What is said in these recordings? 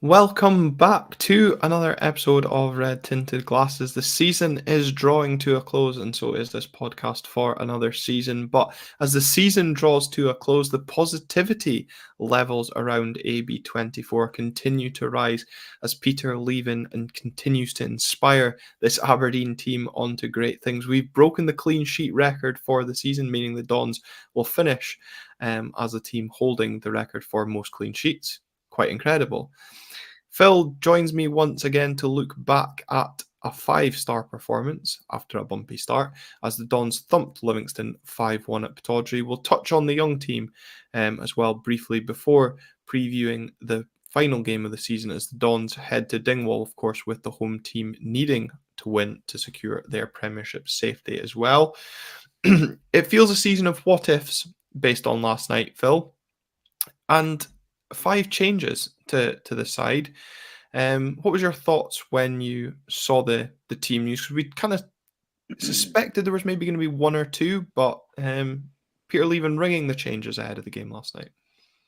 Welcome back to another episode of Red Tinted Glasses. The season is drawing to a close, and so is this podcast for another season. But as the season draws to a close, the positivity levels around AB24 continue to rise as Peter Leven and continues to inspire this Aberdeen team onto great things. We've broken the clean sheet record for the season, meaning the Dons will finish as a team holding the record for most clean sheets. Quite incredible. Phil joins me once again to look back at a 5-star performance after a bumpy start as the Dons thumped Livingston 5-1 at Pittodrie. We'll touch on the young team as well briefly before previewing the final game of the season as the Dons head to Dingwall, of course, with the home team needing to win to secure their Premiership safety as well. It feels a season of what-ifs based on last night, Phil, and 5 changes to the side. What was your thoughts when you saw the team news? Because we kind of suspected there was maybe going to be one or two, but Peter Leven ringing the changes ahead of the game last night.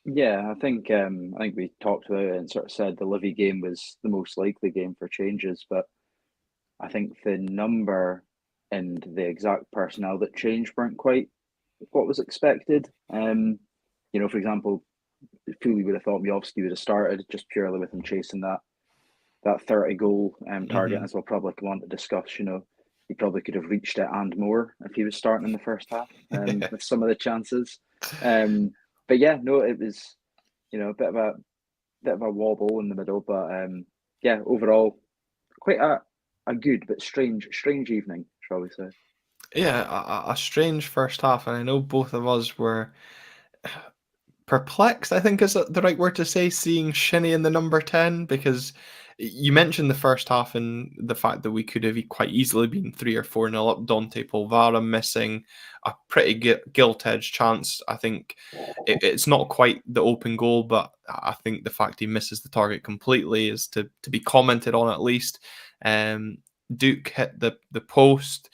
Yeah, I think we talked about it and sort of said the Livi game was the most likely game for changes, but I think the number and the exact personnel that changed weren't quite what was expected. For example, Fully would have thought Miovski would have started just purely with him chasing that 30 goal target, as we'll probably come on to discuss. He probably could have reached it and more if he was starting in the first half with some of the chances. But yeah, no, it was a bit of a wobble in the middle, but yeah, overall quite a good but strange evening, shall we say? Yeah, a strange first half, and I know both of us were perplexed, I think is the right word to say, seeing Shinnie in the number 10, because you mentioned the first half and the fact that we could have quite easily been 3 or 4-0 up. Dante Polvara missing a pretty gilt-edged chance. I think it's not quite the open goal, but I think the fact he misses the target completely is to be commented on at least. Duke hit the post.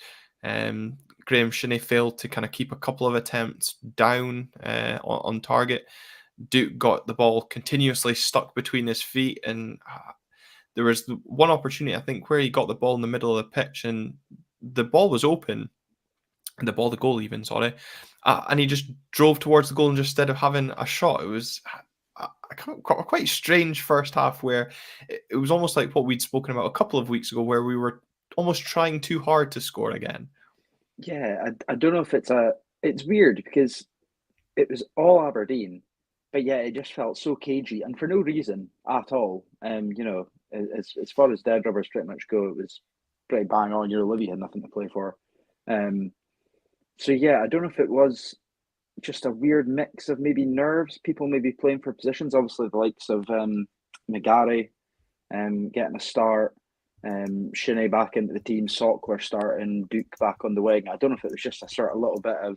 Graham Shinnie failed to kind of keep a couple of attempts down on target. Duke got the ball continuously stuck between his feet, and there was one opportunity, I think, where he got the ball in the middle of the pitch, and the ball was open, the goal even, sorry, and he just drove towards the goal, and just instead of having a shot, it was a quite strange first half where it was almost like what we'd spoken about a couple of weeks ago, where we were almost trying too hard to score again. Yeah, I don't know if it's weird because it was all Aberdeen, but yeah, it just felt so cagey and for no reason at all. As far as dead rubbers pretty much go, it was pretty bang on. Livi had nothing to play for. Um, so yeah, I don't know if it was just a weird mix of maybe nerves, people maybe playing for positions. Obviously, the likes of McGarry getting a start, Shinnie back into the team, Sockler starting, Duke back on the wing. I don't know if it was just a sort of little bit of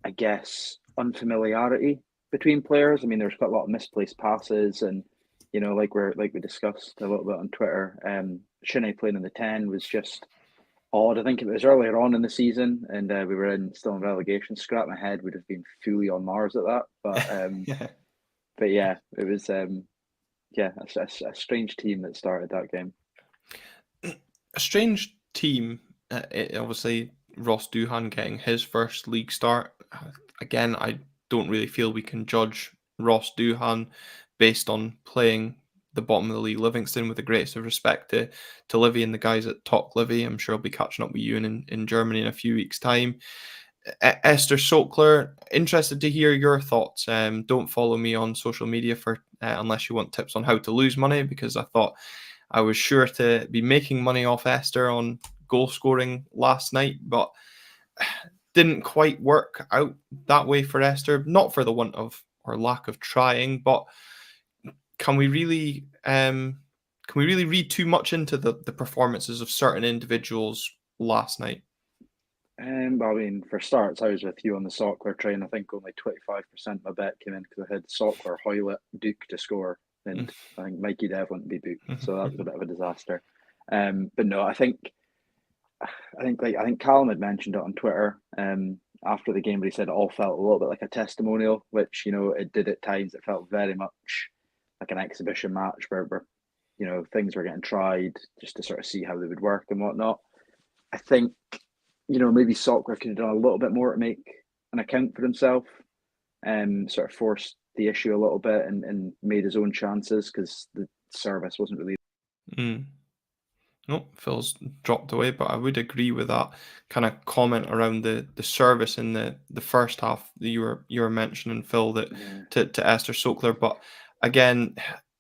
I guess, unfamiliarity between players. I mean, there's quite a lot of misplaced passes, and like we discussed a little bit on Twitter. Shinnie playing in the 10 was just odd. I think it was earlier on in the season, and we were still in relegation. Scrap my head would have been fully on Mars at that, Yeah. but yeah, it was a strange team that started that game. A strange team. Obviously, Ross Doohan getting his first league start. Again, I don't really feel we can judge Ross Doohan based on playing the bottom of the league Livingston, with the greatest of respect to Livy and the guys at Talk Livy. I'm sure I'll be catching up with you in Germany in a few weeks' time. Esther Sokler, interested to hear your thoughts. Don't follow me on social media for unless you want tips on how to lose money, because I thought I was sure to be making money off Esther on goal scoring last night, but didn't quite work out that way for Esther. Not for the want of or lack of trying, but can we really read too much into the performances of certain individuals last night? I mean, for starts, I was with you on the Sockler train. I think only 25% of my bet came in because I had Sockler, Hoilett, Duke to score, and I think Mikey Dev wouldn't be booked. So that was a bit of a disaster. But no, I think Callum had mentioned it on Twitter after the game, but he said it all felt a little bit like a testimonial, which it did at times. It felt very much like an exhibition match where things were getting tried just to sort of see how they would work and whatnot. I think maybe Sokler could have done a little bit more to make an account for himself, and sort of forced the issue a little bit and made his own chances because the service wasn't really. No, Phil's dropped away, but I would agree with that kind of comment around the service in the first half that you were mentioning, Phil, that Yeah. to Esther Sokler. But again,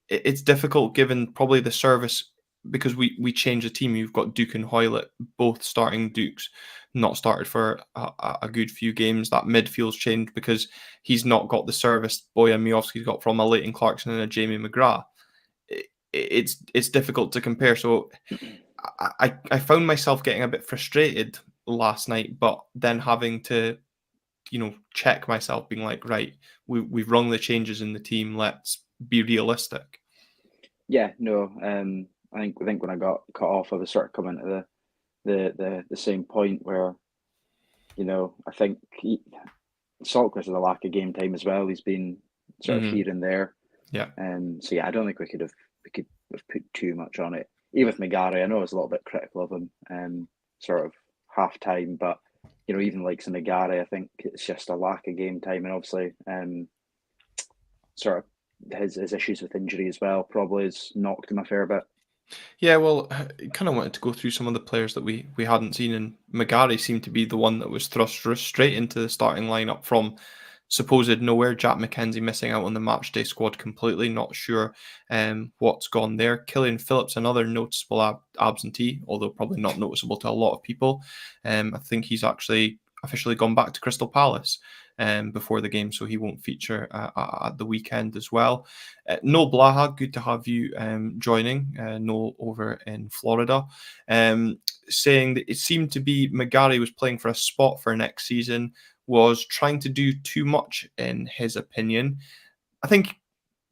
it's difficult given probably the service because we changed the team. You've got Duke and Hoilett, both starting Dukes, not started for a good few games. That midfield's changed because he's not got the service Bojan Miovski's got from a Leighton Clarkson and a Jamie McGrath. It's difficult to compare. So I found myself getting a bit frustrated last night, but then having to, check myself, being like, right, we've rung the changes in the team. Let's be realistic. Yeah, no. I think when I got cut off, I was sort of coming to the same point where, I think Saltcliffe has a lack of game time as well. He's been sort of here and there. Yeah. So yeah, I don't think we could have put too much on it. Even with McGarry, I know I was a little bit critical of him, sort of half time, but even like some McGarry, I think it's just a lack of game time, and obviously, sort of his issues with injury as well probably has knocked him a fair bit. Yeah, well, I kind of wanted to go through some of the players that we hadn't seen, and McGarry seemed to be the one that was thrust straight into the starting lineup from supposed nowhere. Jack McKenzie missing out on the matchday squad completely, not sure what's gone there. Killian Phillips, another noticeable absentee, although probably not noticeable to a lot of people. I think he's actually officially gone back to Crystal Palace before the game, so he won't feature at the weekend as well. Noel Blaha, good to have you joining. Noel over in Florida, saying that it seemed to be McGarry was playing for a spot for next season, was trying to do too much in his opinion. I think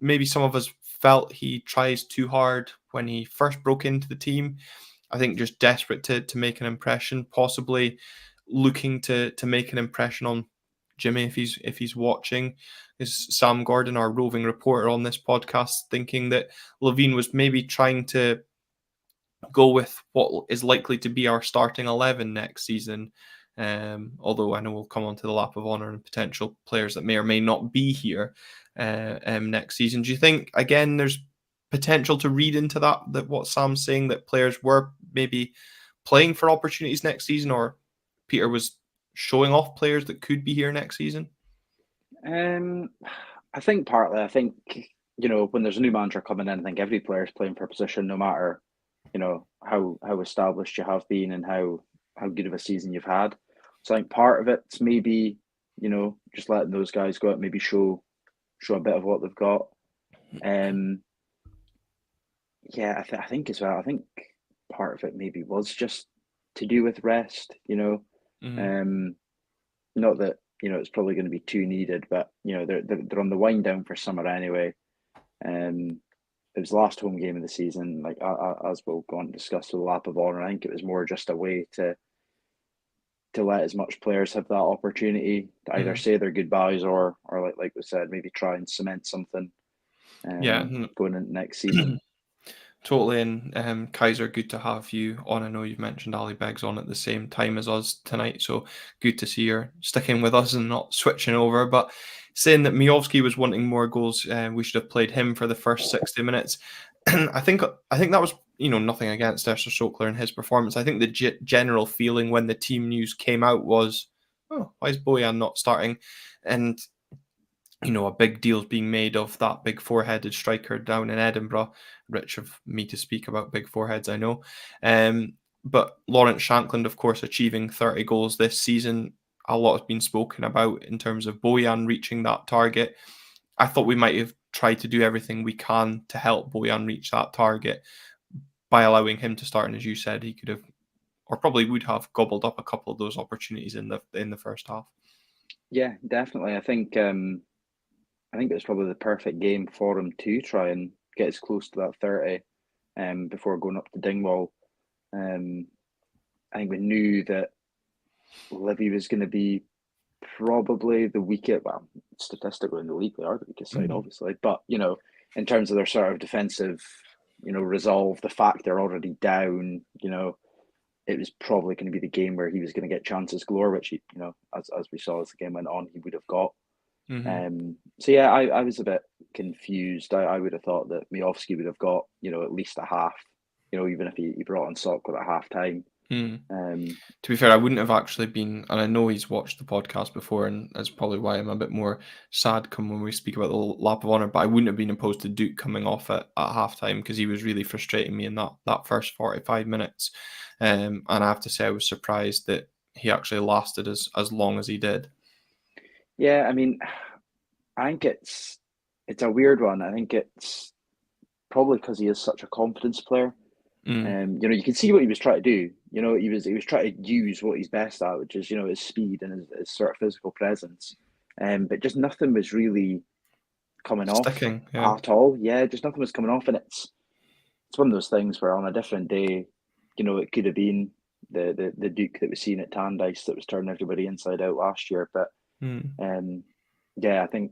maybe some of us felt he tries too hard when he first broke into the team. I think just desperate to make an impression, possibly looking to make an impression on Jimmy if he's watching. Is Sam Gordon, our roving reporter on this podcast, thinking that Levine was maybe trying to go with what is likely to be our starting 11 next season? Although I know we'll come on to the lap of honour and potential players that may or may not be here next season. Do you think, again, there's potential to read into that what Sam's saying, that players were maybe playing for opportunities next season, or Peter was showing off players that could be here next season? I think partly. I think when there's a new manager coming in, I think every player is playing for a position, no matter how established you have been and how good of a season you've had. So I think part of it's maybe just letting those guys go out, maybe show a bit of what they've got. Yeah, I think as well. I think part of it maybe was just to do with rest. Not that it's probably going to be too needed, but they're on the wind down for summer anyway. It was the last home game of the season. Like as we'll go on to discuss with the lap of honour, I think it was more just a way to let as much players have that opportunity to either say their goodbyes or like we said, maybe try and cement something. Going into next season. Totally. And Kaiser, good to have you on. I know you've mentioned Ali Beggs on at the same time as us tonight, so good to see you're sticking with us and not switching over. But saying that Miovski was wanting more goals, we should have played him for the first 60 minutes. I think that was nothing against Esther Sokler and his performance. I think the general feeling when the team news came out was, oh, why is Bojan not starting? And a big deal's being made of that big four-headed striker down in Edinburgh. Rich of me to speak about big foreheads, I know. But Lawrence Shankland, of course, achieving 30 goals this season. A lot has been spoken about in terms of Bojan reaching that target. I thought we might have tried to do everything we can to help Bojan reach that target by allowing him to start. And as you said, he could have, or probably would have, gobbled up a couple of those opportunities in the first half. Yeah, definitely. I think it was probably the perfect game for him to try and get as close to that 30 before going up to Dingwall. I think we knew that Livi was going to be probably the weakest, well, statistically in the league, they are the weakest side, obviously. But, in terms of their sort of defensive, resolve, the fact they're already down, it was probably going to be the game where he was going to get chances galore, which he, as we saw as the game went on, he would have got. Mm-hmm. So yeah, I was a bit confused. I would have thought that Miovski would have got, at least a half, even if he brought on Sokol at half time. Mm. Um, To be fair, I wouldn't have actually been, and I know he's watched the podcast before, and that's probably why I'm a bit more sad come when we speak about the lap of honour, but I wouldn't have been opposed to Duke coming off at half time because he was really frustrating me in that first 45 minutes. And I have to say, I was surprised that he actually lasted as long as he did. yeah, I mean, I think it's a weird one. I think it's probably because he is such a confidence player. You can see what he was trying to do. He was trying to use what he's best at, which is his speed and his sort of physical presence. But just nothing was really coming off Sticking, yeah. at all. Yeah, just nothing was coming off, and it's one of those things where on a different day, it could have been the Duke that was seen at Tannadice that was turning everybody inside out last year. But yeah, I think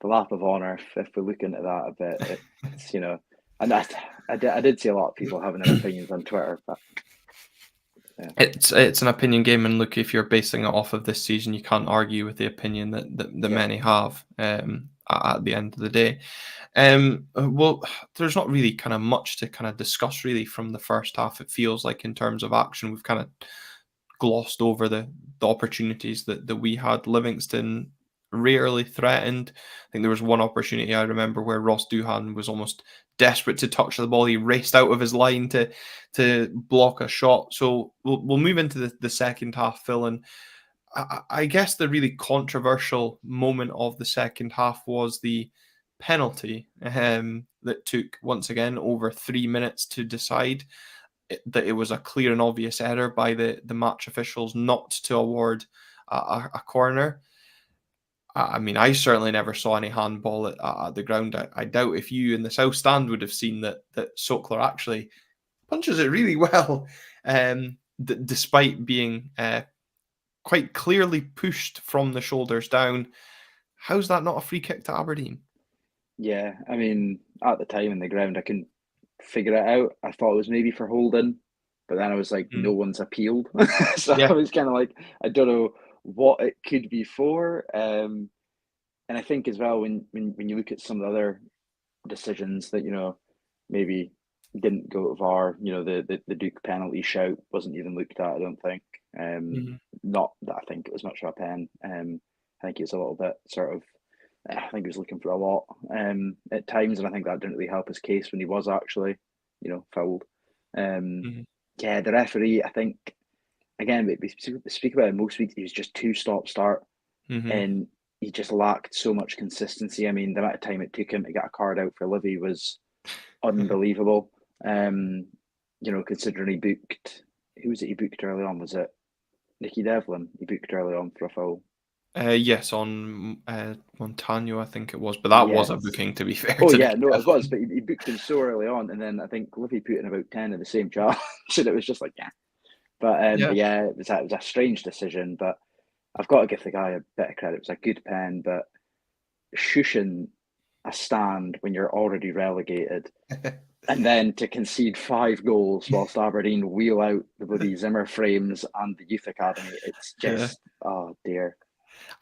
the lap of honour, if we look into that a bit, it's and I did see a lot of people having their opinions on Twitter, but yeah. It's an opinion game, and look, if you're basing it off of this season, you can't argue with the opinion that many have. At the end of the day, well, there's not really kind of much to kind of discuss really from the first half. It feels like in terms of action, we've kind of glossed over the opportunities that we had. Livingston rarely threatened. I think there was one opportunity I remember where Ross Doohan was almost desperate to touch the ball. He raced out of his line to block a shot. So we'll move into the second half, Phil, and I guess the really controversial moment of the second half was the penalty that took once again over 3 minutes to decide. That it was a clear and obvious error by the match officials not to award a corner. I mean, I certainly never saw any handball at the ground. I doubt if you in the south stand would have seen that Sokler actually punches it really well, despite being quite clearly pushed from the shoulders down. How's that not a free kick to Aberdeen? Yeah, I mean, at the time in the ground, I couldn't figure it out. I thought it was maybe for holding, but then I was like, no one's appealed. So I Yeah. was kind of like, I don't know what it could be for. And I think as well, when you look at some of the other decisions that, maybe didn't go to VAR, the Duke penalty shout wasn't even looked at, I don't think. Not that I think it was much of a pen. I think it was a little bit sort of, I think he was looking for a lot at times, and I think that didn't really help his case when he was actually, fouled. Yeah, the referee, I think, again, we speak about it most weeks, he was just too stop-start, and he just lacked so much consistency. I mean, the amount of time it took him to get a card out for Livi was unbelievable. Considering he booked, who was it he booked early on? Was it Nicky Devlin? He booked early on for a foul. Yes, on Montano, I think it was, but that was a Yes. booking, to be fair. Oh to yeah, Nicky no, it was, Devlin. but he booked him so early on, and then I think Livi put in about 10 of the same charge, and it was just like, yeah. But Yeah. yeah, it was a strange decision, but I've got to give the guy a bit of credit. It was a good pen, but shushing a stand when you're already relegated, and then to concede 5 goals whilst Aberdeen wheel out the bloody Zimmer frames and the youth academy, it's Yeah. just, oh dear.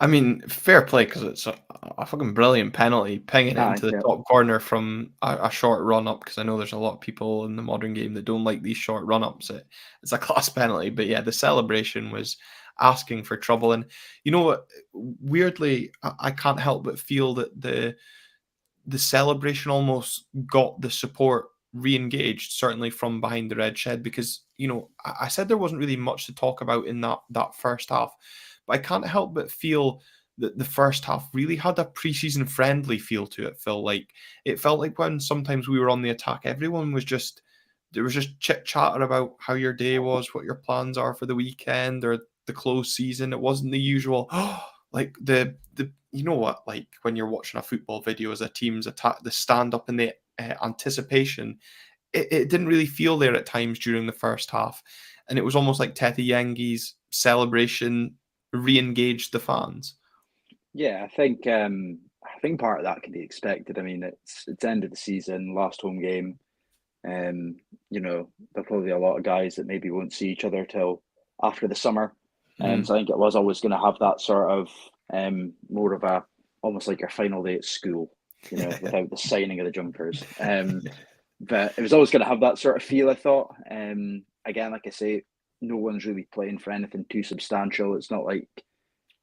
I mean, fair play because it's a fucking brilliant penalty, pinging it Ah, into the yeah. top corner from a short run up. Because I know there's a lot of people in the modern game that don't like these short run ups. It's a class penalty, but yeah, the celebration was asking for trouble. And you know what? Weirdly, I can't help but feel that the celebration almost got the support re-engaged, certainly from behind the red shed, because I said there wasn't really much to talk about in that first half, but I can't help but feel that the first half really had a preseason friendly feel to it. Like it felt like when sometimes we were on the attack, everyone was just there was just chit chatter about how your day was, what your plans are for the weekend or the close season. It wasn't the usual like the you know what, like when you're watching a football video as a team's attack, the stand up and the anticipation, it didn't really feel there at times during the first half, and it was almost like Tete Yengi's celebration re-engaged the fans. Yeah, I think I think part of that can be expected. I mean, it's end of the season, last home game. There'll probably be a lot of guys that maybe won't see each other till after the summer. So I think it was always going to have that sort of more of a almost like your final day at school, without the signing of the jumpers. But it was always going to have that sort of feel, I thought. Again, like I say, no one's really playing for anything too substantial. It's not like,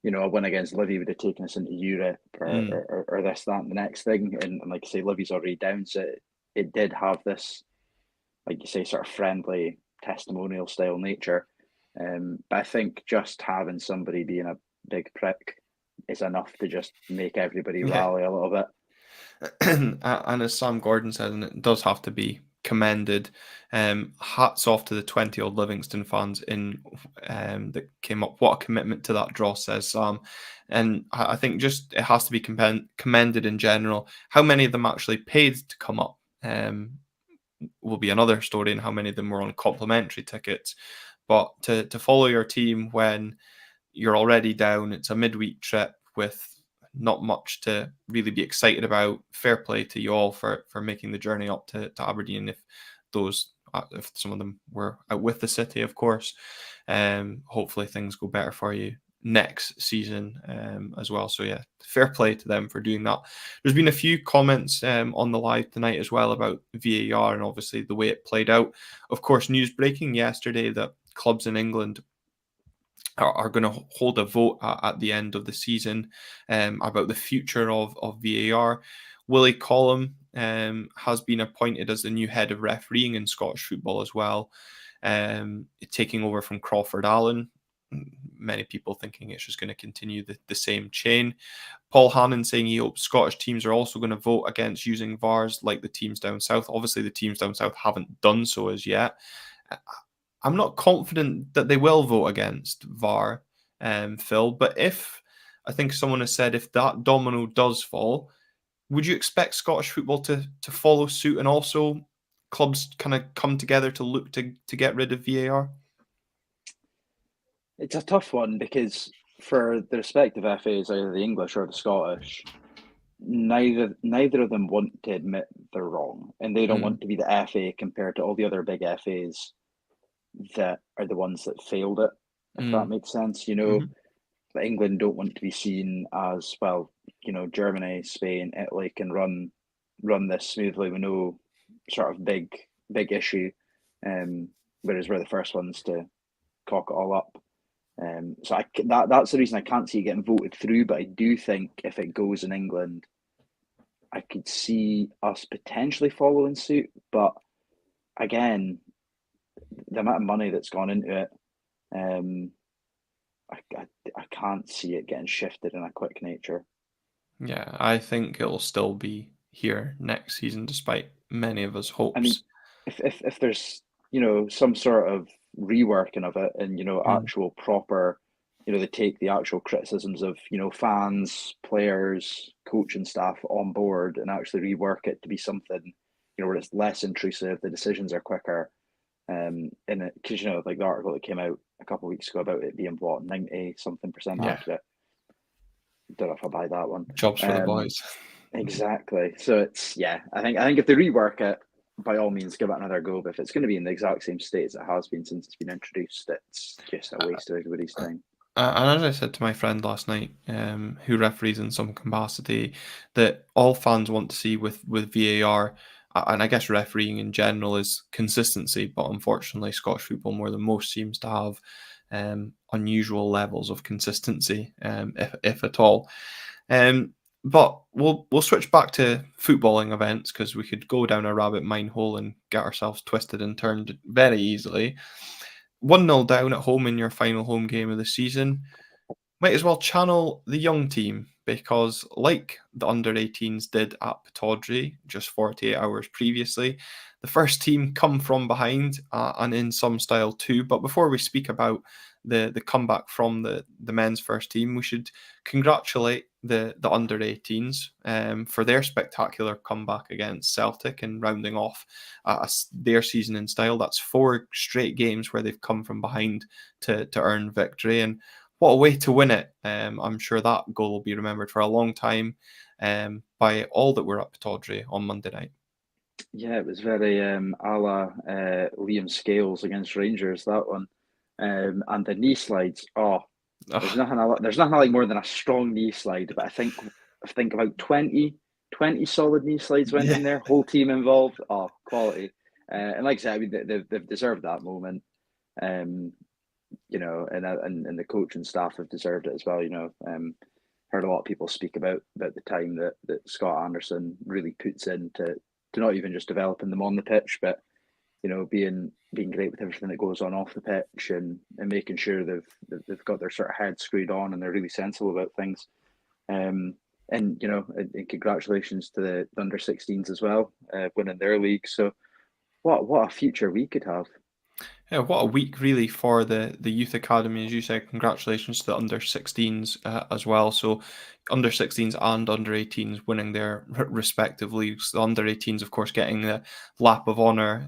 a win against Livi would have taken us into Europe or this, that, and the next thing. And like I say, Livi's already down, so it did have this, like you say, sort of friendly testimonial style nature. But I think just having somebody being a big prick is enough to just make everybody rally a little bit. And as Sam Gordon said, and it does have to be commended, hats off to the 20-odd Livingston fans that came up. What a commitment to that draw, says Sam. And I think just it has to be commended in general. How many of them actually paid to come up will be another story, and how many of them were on complimentary tickets. But to follow your team when you're already down, it's a midweek trip with not much to really be excited about. Fair play to you all for making the journey up to Aberdeen, if some of them were out with the city, of course. Hopefully things go better for you next season as well. So yeah, fair play to them for doing that. There's been a few comments on the live tonight as well about VAR and obviously the way it played out. Of course, news breaking yesterday that clubs in England are going to hold a vote at the end of the season about the future of VAR. Willie Collum has been appointed as the new head of refereeing in Scottish football as well, taking over from Crawford Allen. Many people thinking it's just going to continue the same chain. Paul Hannon saying he hopes Scottish teams are also going to vote against using VARs like the teams down south. Obviously, the teams down south haven't done so as yet. I'm not confident that they will vote against VAR, Phil, but I think someone has said if that domino does fall, would you expect Scottish football to follow suit and also clubs kind of come together to look to get rid of VAR? It's a tough one because for the respective FAs, either the English or the Scottish, neither of them want to admit they're wrong, and they don't want to be the FA compared to all the other big FAs that are the ones that failed it, if that makes sense. England don't want to be seen as, well, Germany, Spain, Italy can run this smoothly with no sort of big issue, whereas we're the first ones to cock it all up. So that's the reason I can't see it getting voted through, but I do think if it goes in England, I could see us potentially following suit. But again, the amount of money that's gone into it, I can't see it getting shifted in a quick nature. Yeah, I think it'll still be here next season, despite many of us' hopes. I mean, if there's some sort of reworking of it and actual proper, they take the actual criticisms of fans, players, coaching staff on board and actually rework it to be something where it's less intrusive, the decisions are quicker. In it, because like the article that came out a couple of weeks ago about it being 90-something% accurate. Don't know if I buy that one. Jobs for the boys. Exactly. So it's I think if they rework it, by all means give it another go. But if it's going to be in the exact same state as it has been since it's been introduced, it's just a waste of everybody's time. And as I said to my friend last night, who referees in some capacity, that all fans want to see with VAR, and I guess refereeing in general, is consistency. But unfortunately, Scottish football more than most seems to have unusual levels of consistency, if at all. But we'll switch back to footballing events because we could go down a rabbit mine hole and get ourselves twisted and turned very easily. 1-0 down at home in your final home game of the season. Might as well channel the young team because, like the under-18s did at Pittodrie just 48 hours previously, the first team come from behind and in some style too. But before we speak about the comeback from the men's first team, we should congratulate the under-18s for their spectacular comeback against Celtic and rounding off their season in style. That's 4 straight games where they've come from behind to earn victory, and what a way to win it. I'm sure that goal will be remembered for a long time. by all that were at Pittodrie on Monday night. Yeah, it was very a la Liam Scales against Rangers, that one. And the knee slides, there's nothing I like more than a strong knee slide, but I think about 20 solid knee slides went in there, whole team involved. Oh, quality. And like I said, I mean, they've deserved that moment. You know, and the coach and staff have deserved it as well. You know, heard a lot of people speak about the time that Scott Anderson really puts in to not even just developing them on the pitch, but you know, being great with everything that goes on off the pitch and making sure they've got their sort of head screwed on and they're really sensible about things. And you know, and congratulations to the under 16s as well, winning their league. So what a future we could have. Yeah, what a week really for the youth academy. As you said, congratulations to the under 16s as well. So under 16s and under 18s winning their respective leagues. The under 18s, of course, getting the lap of honour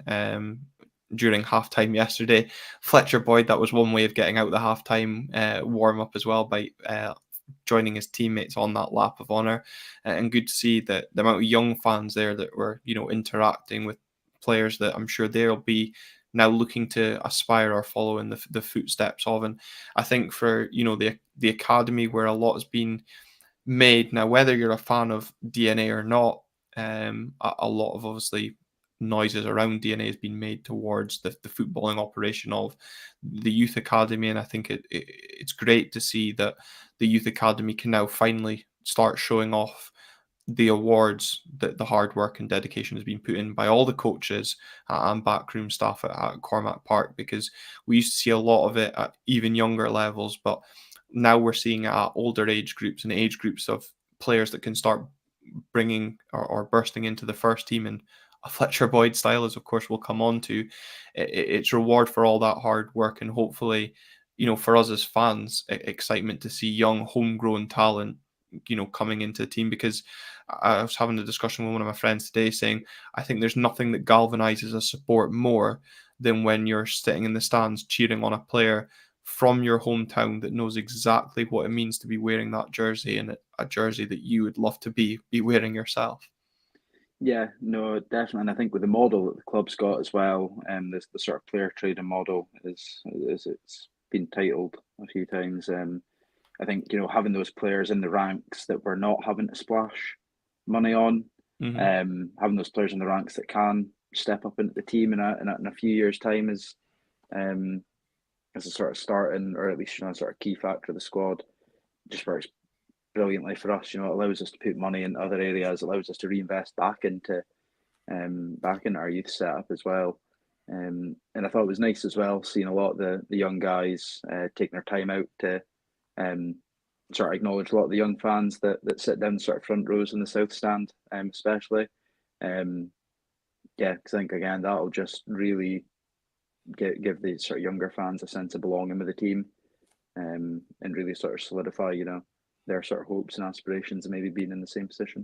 during halftime yesterday. Fletcher Boyd, that was one way of getting out the halftime warm up as well by joining his teammates on that lap of honour. And good to see the amount of young fans there that were, you know, interacting with players that I'm sure they'll be now looking to aspire or follow in the footsteps of. And I think for, you know, the academy where a lot has been made now, whether you're a fan of DNA or not, a lot of obviously noises around DNA has been made towards the footballing operation of the youth academy. And I think it's great to see that the youth academy can now finally start showing off the awards that the hard work and dedication has been put in by all the coaches and backroom staff at Cormac Park, because we used to see a lot of it at even younger levels, but now we're seeing it at older age groups and age groups of players that can start bringing or bursting into the first team in a Fletcher Boyd style, as of course we'll come on to. It's reward for all that hard work, and hopefully, you know, for us as fans, excitement to see young homegrown talent, you know, coming into the team. Because I was having a discussion with one of my friends today saying I think there's nothing that galvanizes a support more than when you're sitting in the stands cheering on a player from your hometown that knows exactly what it means to be wearing that jersey, and a jersey that you would love to be wearing yourself. Yeah, no, definitely. And I think with the model that the club's got as well, this the sort of player trading model is it's been titled a few times. I think, you know, having those players in the ranks that we're not having to splash money on, having those players in the ranks that can step up into the team in a few years' time is as a sort of starting, or at least, you know, a sort of key factor of the squad. Just works brilliantly for us. You know, it allows us to put money in other areas, allows us to reinvest back into our youth setup as well. And I thought it was nice as well seeing a lot of the young guys taking their time out to sort of acknowledge a lot of the young fans that sit down sort of front rows in the south stand, especially. Yeah, because I think again that'll just really give the sort of younger fans a sense of belonging with the team, and really sort of solidify, you know, their sort of hopes and aspirations of maybe being in the same position.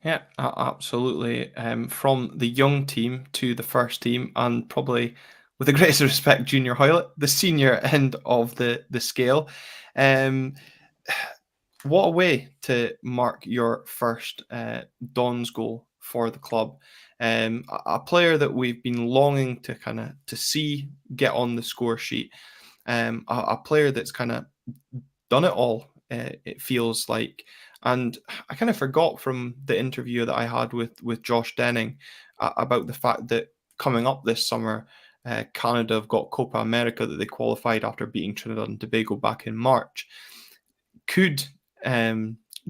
Yeah, absolutely. From the young team to the first team, and probably with the greatest respect, Junior Hoilett, the senior end of the scale. What a way to mark your first Don's goal for the club. A player that we've been longing to see get on the score sheet. A player that's kind of done it all, it feels like. And I kind of forgot from the interview that I had with Josh Denning about the fact that coming up this summer, Canada have got Copa America that they qualified after beating Trinidad and Tobago back in March. Could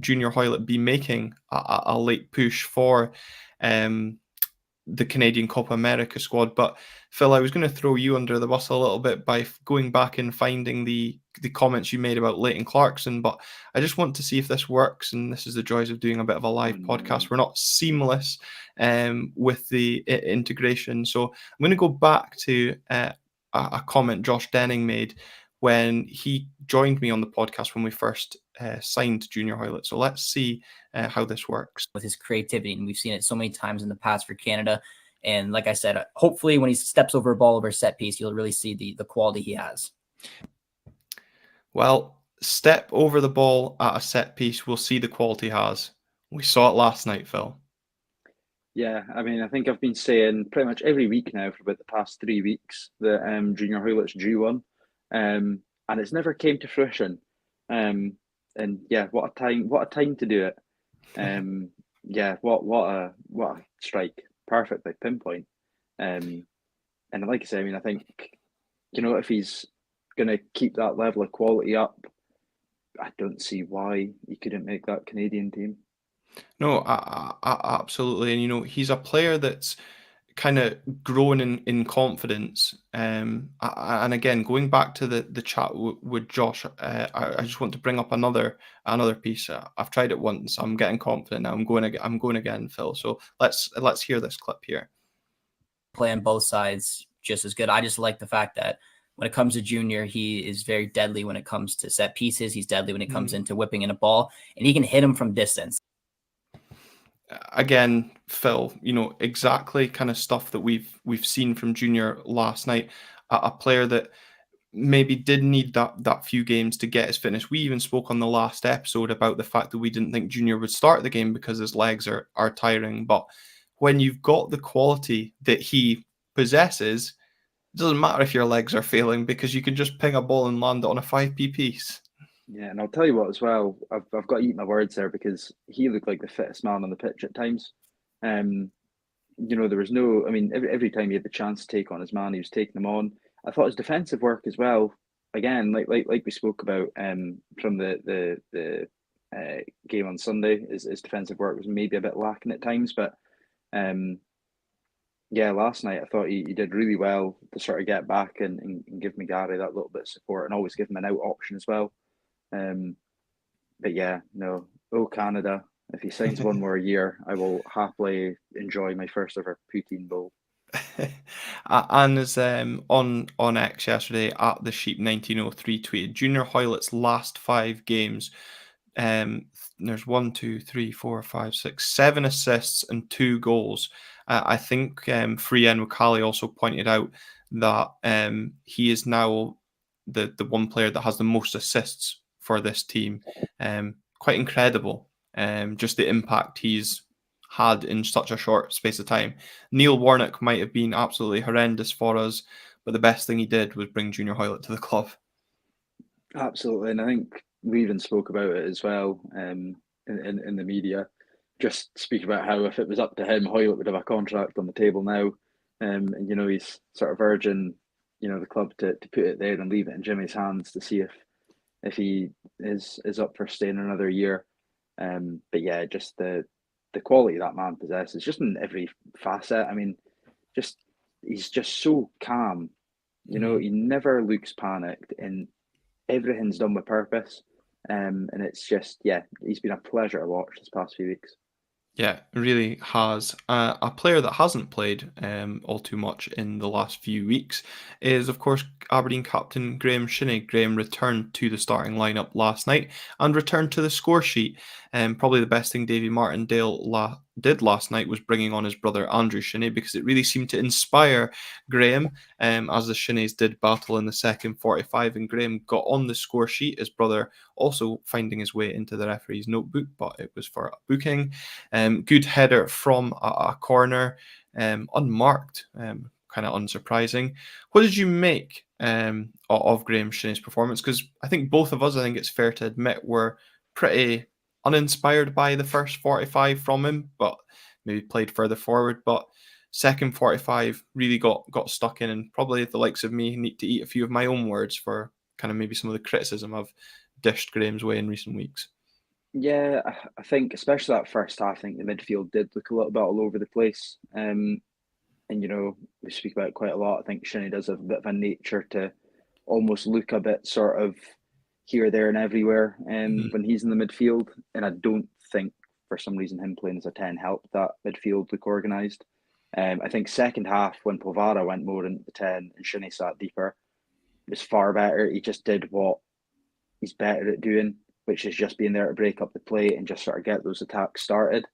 Junior Hoilett be making a late push for the Canadian Copa America squad? But Phil, I was going to throw you under the bus a little bit by going back and finding the comments you made about Leighton Clarkson, but I just want to see if this works, and this is the joys of doing a bit of a live podcast. We're not seamless with the integration, so I'm going to go back to a comment Josh Denning made when he joined me on the podcast when we first signed Junior Hoilett. So let's see how this works. With his creativity, and we've seen it so many times in the past for Canada. And like I said, hopefully when he steps over a ball over set piece, you'll really see the quality he has. Well, step over the ball at a set piece, we'll see the quality he has. We saw it last night, Phil. Yeah, I mean, I think I've been saying pretty much every week now for about the past 3 weeks that Junior Hoilett's due one, and it's never came to fruition. And yeah, what a time to do it. Yeah, what a strike, perfectly pinpoint. And like I say, I mean, I think if he's going to keep that level of quality up, I don't see why he couldn't make that Canadian team. No, absolutely. And, he's a player that's kind of growing in confidence. And again, going back to the chat with Josh, I just want to bring up another piece. I've tried it once. I'm getting confident now. I'm going again, Phil. So let's hear this clip here. Play on both sides just as good. I just like the fact that when it comes to Junior, he is very deadly when it comes to set pieces. He's deadly when it comes into whipping in a ball, and he can hit him from distance. Again, Phil, exactly kind of stuff that we've seen from Junior last night. A player that maybe did need that few games to get his fitness. We even spoke on the last episode about the fact that we didn't think Junior would start the game because his legs are tiring. But when you've got the quality that he possesses, it doesn't matter if your legs are failing because you can just ping a ball and land it on a 5p piece. Yeah, and I'll tell you what as well, I've got to eat my words there because he looked like the fittest man on the pitch at times. There was no, I mean, every time he had the chance to take on his man, he was taking them on. I thought his defensive work as well, again, like we spoke about from the game on Sunday, his defensive work was maybe a bit lacking at times, but yeah, last night I thought he did really well to sort of get back and give McGarry that little bit of support and always give him an out option as well. But yeah, no, Canada. If he signs one more year, I will happily enjoy my first ever poutine bowl. And as on X yesterday at the Sheep 1903 tweeted, Junior Hoilett's last 5 games. There's 1, 2, 3, 4, 5, 6, 7 assists and 2 goals. I think Frienne Wakali also pointed out that he is now the one player that has the most assists for this team. Quite incredible. Just the impact he's had in such a short space of time. Neil Warnock might have been absolutely horrendous for us, but the best thing he did was bring Junior Hoilett to the club. Absolutely, and I think we even spoke about it as well in the media. Just speak about how if it was up to him, Hoilett would have a contract on the table now, and he's sort of urging the club to put it there and leave it in Jimmy's hands to see if he is up for staying another year. But yeah, just the quality that man possesses, just in every facet. I mean, he's just so calm. He never looks panicked, and everything's done with purpose. And it's just, yeah, he's been a pleasure to watch this past few weeks. Yeah, it really has. A player that hasn't played all too much in the last few weeks is, of course, Aberdeen captain Graham Shinnie. Graham returned to the starting lineup last night and returned to the score sheet. Probably the best thing Davy Martindale did last night was bringing on his brother Andrew Shinnie, because it really seemed to inspire Graham as the Shinnies did battle in the second 45, and Graham got on the score sheet, his brother also finding his way into the referee's notebook, but it was for a booking. Good header from a corner, unmarked, kind of unsurprising. What did you make of Graham Shinnie's performance? Because I think both of us, I think it's fair to admit, were pretty uninspired by the first 45 from him, but maybe played further forward. But second 45 really got stuck in, and probably the likes of me need to eat a few of my own words for kind of maybe some of the criticism I've dished Graham's way in recent weeks. Yeah, I think especially that first half, I think the midfield did look a little bit all over the place. And we speak about it quite a lot. I think Shinnie does have a bit of a nature to almost look a bit sort of here, there, and everywhere when he's in the midfield. And I don't think for some reason him playing as a 10 helped that midfield look organised. I think second half when Povara went more into the 10 and Shinnie sat deeper, it was far better. He just did what he's better at doing, which is just being there to break up the play and just sort of get those attacks started.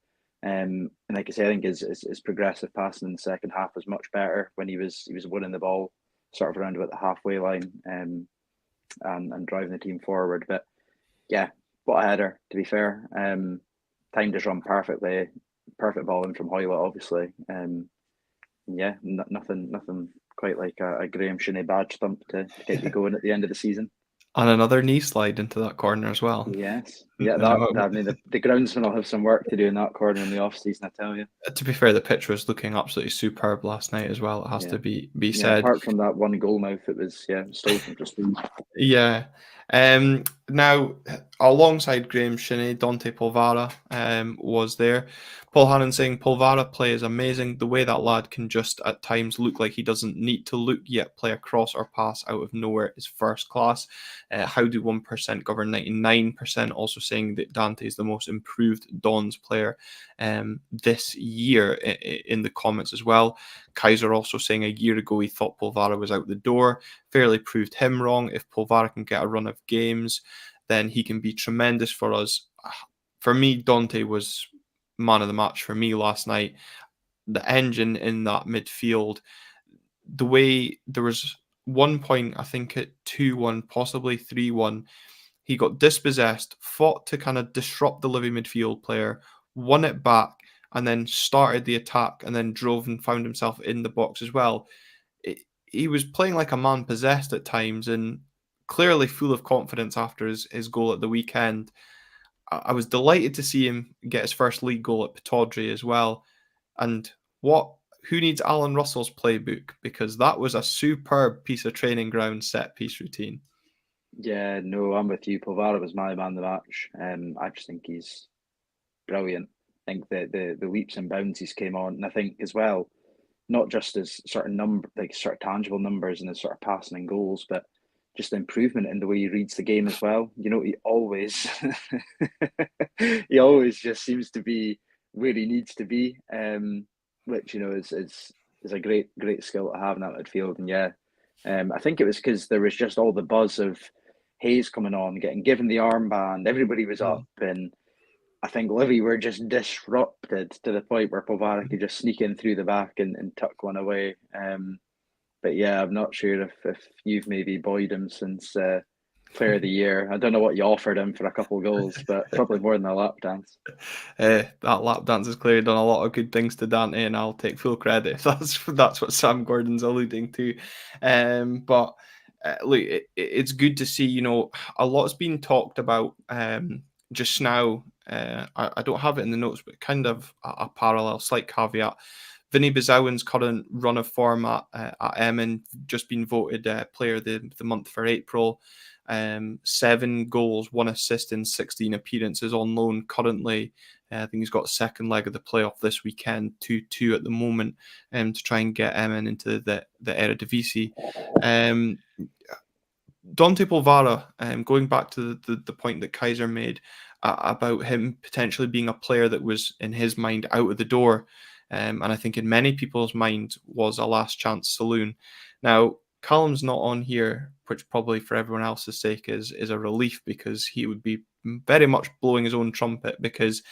And like I say, I think his progressive passing in the second half was much better when he was winning the ball sort of around about the halfway line and driving the team forward. But Yeah, what a header, to be fair. Timed his run perfectly. Perfect ball in from Hoilett, obviously. Yeah, nothing quite like a Graham Shinney badge thump to get you going at the end of the season. And another knee slide into that corner as well. Yes. Yeah, Now, I mean, the groundsman will have some work to do in that corner in the off-season, I tell you. to be fair, the pitch was looking absolutely superb last night as well. It has to be said. Apart from that one goal mouth, it was stole from prestige. Yeah. Now, alongside Graham Shinney, Dante Polvara was there. Paul Hannon saying Polvara play is amazing. The way that lad can just at times look like he doesn't need to look, yet play a cross or pass out of nowhere is first class. How do 1% govern 99%? Also saying that Dante is the most improved Dons player this year in the comments as well. Kaiser also saying a year ago he thought Polvara was out the door. Fairly proved him wrong. If Polvara can get a run of games, then he can be tremendous for us. For me, Dante was man of the match for me last night. The engine in that midfield, the way there was one point, I think at 2-1, possibly 3-1, he got dispossessed, fought to kind of disrupt the Livi midfield player, won it back, and then started the attack and then drove and found himself in the box as well. He was playing like a man possessed at times and clearly full of confidence after his goal at the weekend. I was delighted to see him get his first league goal at Pittodrie as well. And who needs Alan Russell's playbook? Because that was a superb piece of training ground set piece routine. Yeah, no, I'm with you. Polvara was my man of the match. I just think he's brilliant. I think that the leaps and bounds he's came on, and I think as well, not just as sort of tangible numbers and his sort of passing and goals, but just the improvement in the way he reads the game as well. You know, he always just seems to be where he needs to be, which is a great skill to have in that midfield. And yeah, I think it was because there was just all the buzz of Hayes coming on, getting given the armband, everybody was up, and I think Livi were just disrupted to the point where Polvara could just sneak in through the back and tuck one away. But yeah, I'm not sure if you've maybe buoyed him since Player of the Year. I don't know what you offered him for a couple of goals, but probably more than a lap dance. That lap dance has clearly done a lot of good things to Dante, and I'll take full credit if that's what Sam Gordon's alluding to. But look, it's good to see. A lot's been talked about just now. I don't have it in the notes, but kind of a parallel, slight caveat. Vinny Bizauen's current run of form at Emmen, just been voted player of the month for April. 7 goals, 1 assist in 16 appearances on loan currently. I think he's got second leg of the playoff this weekend, 2-2 at the moment, to try and get Emmen into the Eredivisie. Dante Polvara, going back to the point that Kaiser made about him potentially being a player that was, in his mind, out of the door. And I think in many people's mind was a last chance saloon. Now, Callum's not on here, which probably for everyone else's sake is a relief, because he would be very much blowing his own trumpet, because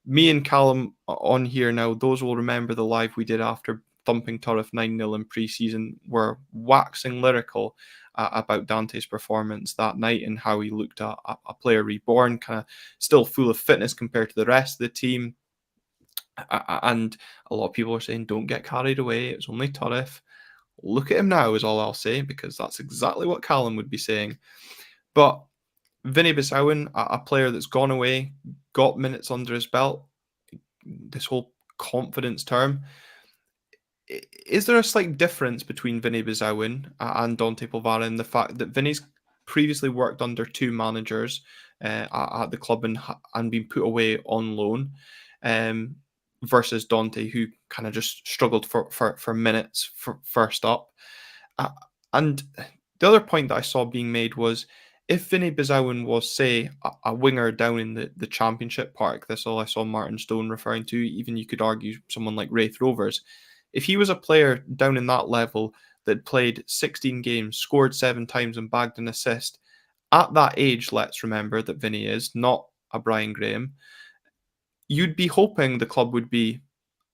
me and Callum on here now, those will remember the live we did after thumping Turriff 9-0 in pre-season, were waxing lyrical about Dante's performance that night and how he looked at a player reborn, kind of still full of fitness compared to the rest of the team. And a lot of people are saying, don't get carried away, it was only Turriff. Look at him now is all I'll say, because that's exactly what Callum would be saying. But Vinny Bisauen, a player that's gone away, got minutes under his belt, this whole confidence term. Is there a slight difference between Vinny Bisauen and Dante Polvara in the fact that Vinny's previously worked under 2 managers at the club and been put away on loan, versus Dante, who kind of just struggled for minutes first up? And the other point that I saw being made was, if Vinny Bisauen was, say, a winger down in the Championship Park, that's all I saw Martin Stone referring to, even you could argue someone like Wraith Rovers, if he was a player down in that level that played 16 games, scored 7 times and bagged an assist, at that age, let's remember that Vinny is not a Brian Graham, you'd be hoping the club would be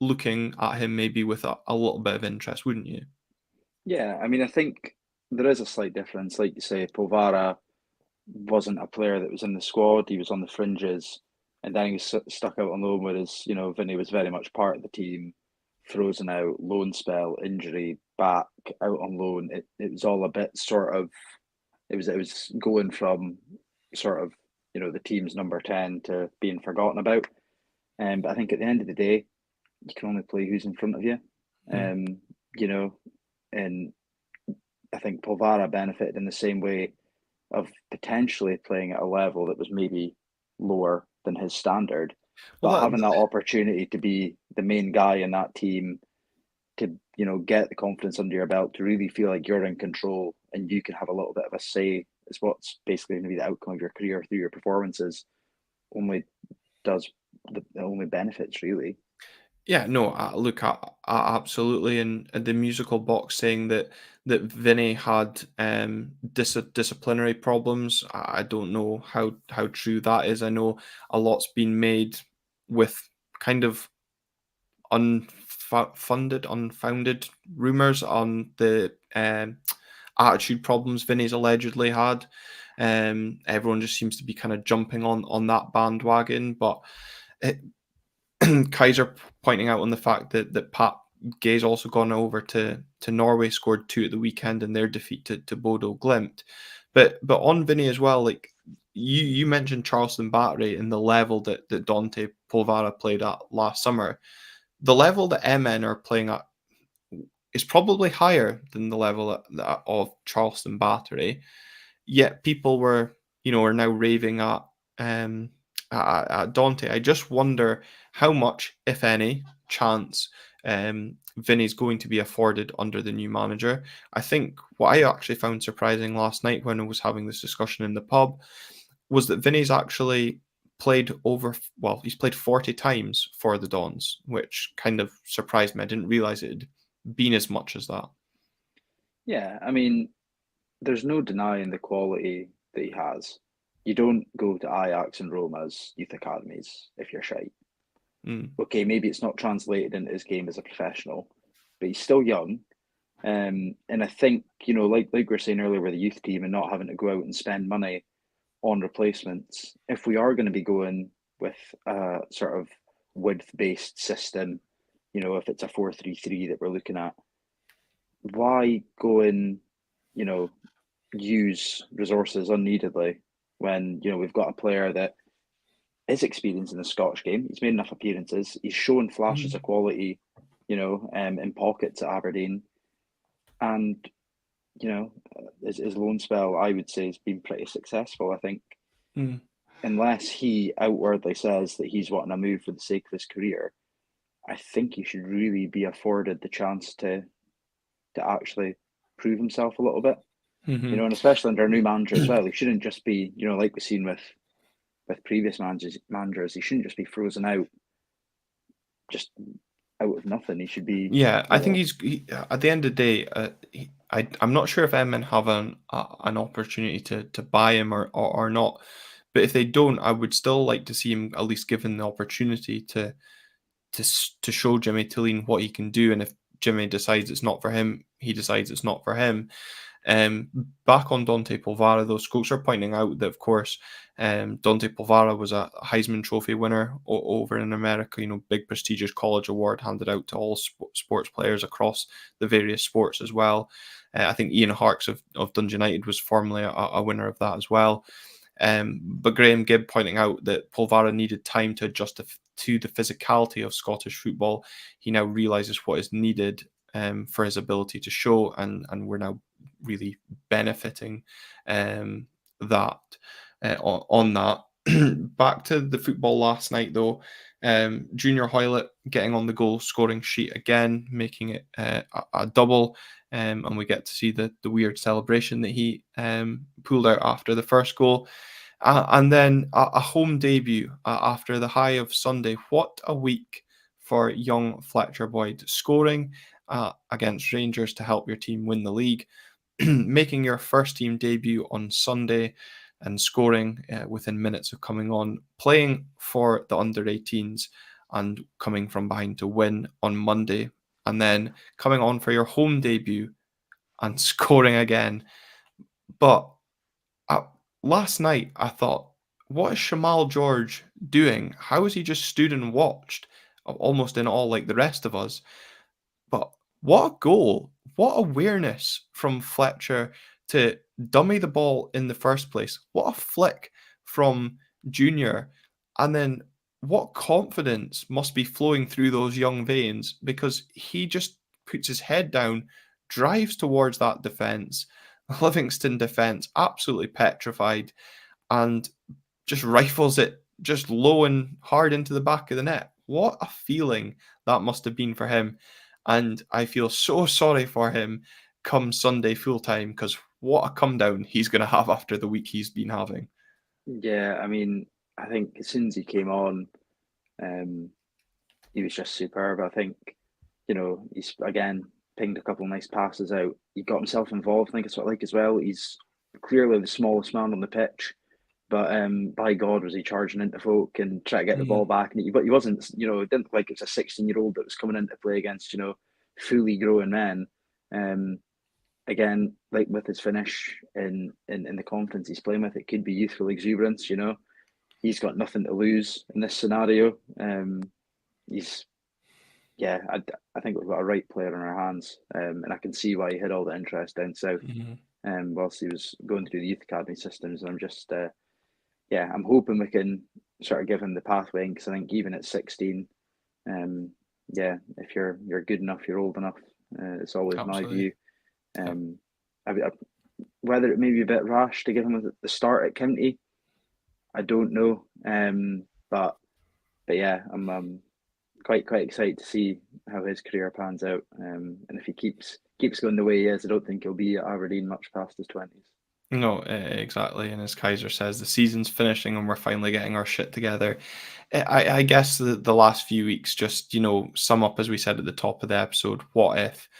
looking at him maybe with a little bit of interest, wouldn't you? Yeah, I mean, I think there is a slight difference. Like you say, Polvara wasn't a player that was in the squad. He was on the fringes, and then he was stuck out on loan. Whereas Vinny was very much part of the team, frozen out, loan spell, injury, back out on loan. It was all a bit sort of. It was going from sort of the team's number 10 to being forgotten about. But I think at the end of the day, you can only play who's in front of you. And I think Polvara benefited in the same way of potentially playing at a level that was maybe lower than his standard, but having that opportunity to be the main guy in that team, to get the confidence under your belt, to really feel like you're in control and you can have a little bit of a say is what's basically going to be the outcome of your career through your performances, only benefits really. Yeah, no, look, absolutely, and the musical box saying that Vinny had disciplinary problems. I don't know how true that is. I know a lot's been made with kind of unfounded rumors on the attitude problems Vinny's allegedly had. Everyone just seems to be kind of jumping on that bandwagon, but Kaiser pointing out on the fact that Pat Gay's also gone over to Norway, scored 2 at the weekend in their defeat to Bodo Glimt. But on Vinny as well, like you mentioned Charleston Battery and the level that Dante Polvara played at last summer. The level that MN are playing at is probably higher than the level of Charleston Battery. Yet people are now raving at Dante. I just wonder how much, if any, chance Vinny's going to be afforded under the new manager. I think what I actually found surprising last night when I was having this discussion in the pub was that Vinny's actually he's played 40 times for the Dons, which kind of surprised me. I didn't realise it had been as much as that. Yeah, I mean, there's no denying the quality that he has. You don't go to Ajax and Roma's youth academies if you're shite. Okay, maybe it's not translated into his game as a professional, but he's still young. And I think, like we were saying earlier with the youth team and not having to go out and spend money on replacements, if we are going to be going with a sort of width-based system, if it's a 4-3-3 that we're looking at, why go and, use resources unneededly when, we've got a player that is experienced in the Scottish game. He's made enough appearances. He's shown flashes of quality, in pockets at Aberdeen. And, his loan spell, I would say, has been pretty successful. I think unless he outwardly says that he's wanting to move for the sake of his career, I think he should really be afforded the chance to actually prove himself a little bit. And especially under a new manager as well. He shouldn't just be, like we've seen with previous managers, he shouldn't just be frozen out just out of nothing. He should be. Yeah, I think he, at the end of the day, I'm not sure if MN have an opportunity to buy him or not. But if they don't, I would still like to see him at least given the opportunity to show Jimmy Tilleen what he can do. And if Jimmy decides it's not for him, he decides it's not for him. Back on Dante Polvara, though, Scopes are pointing out that, of course, Dante Polvara was a Heisman Trophy winner over in America, big prestigious college award handed out to all sports players across the various sports as well. I think Ian Harkes of Dundee United was formerly a winner of that as well. But Graham Gibb pointing out that Polvara needed time to adjust to the physicality of Scottish football. He now realises what is needed for his ability to show, and we're now really benefiting that on that. Back to the football last night, though. Junior Hoilett getting on the goal scoring sheet again, making it a double, and we get to see the weird celebration that he pulled out after the first goal. And then a home debut after the high of Sunday. What a week for young Fletcher Boyd, scoring against Rangers to help your team win the league, making your first team debut on Sunday and scoring within minutes of coming on, playing for the under-18s and coming from behind to win on Monday, and then coming on for your home debut and scoring again. But last night I thought, what is Shamal George doing? How has he just stood and watched, almost in all like the rest of us? But what a goal! What awareness from Fletcher to dummy the ball in the first place. What a flick from Junior. And then what confidence must be flowing through those young veins, because he just puts his head down, drives towards that defence. Livingston defence absolutely petrified, and just rifles it just low and hard into the back of the net. What a feeling that must have been for him. And I feel so sorry for him come Sunday full time, because what a come down he's going to have after the week he's been having. Yeah, I mean, I think as soon as he came on, he was just superb. I think, he's again pinged a couple of nice passes out. He got himself involved. I think it's what I like as well. He's clearly the smallest man on the pitch, but by God, was he charging into folk and trying to get the ball back? But he wasn't. It didn't look like it was a 16-year-old that was coming into play against fully grown men. Again, like with his finish in the confidence he's playing with, it could be youthful exuberance. He's got nothing to lose in this scenario. I think we've got a right player in our hands, and I can see why he had all the interest down south, whilst he was going through the youth academy systems. And I'm just, I'm hoping we can sort of give him the pathway, because I think even at 16, if you're good enough, you're old enough. It's always my view. Whether it may be a bit rash to give him the start at County, I don't know. But yeah, I'm quite excited to see how his career pans out. And if he keeps going the way he is, I don't think he'll be at Aberdeen much past his 20s. No, exactly. And as Kaiser says, the season's finishing and we're finally getting our shit together. I guess the last few weeks just, sum up, as we said at the top of the episode, what if,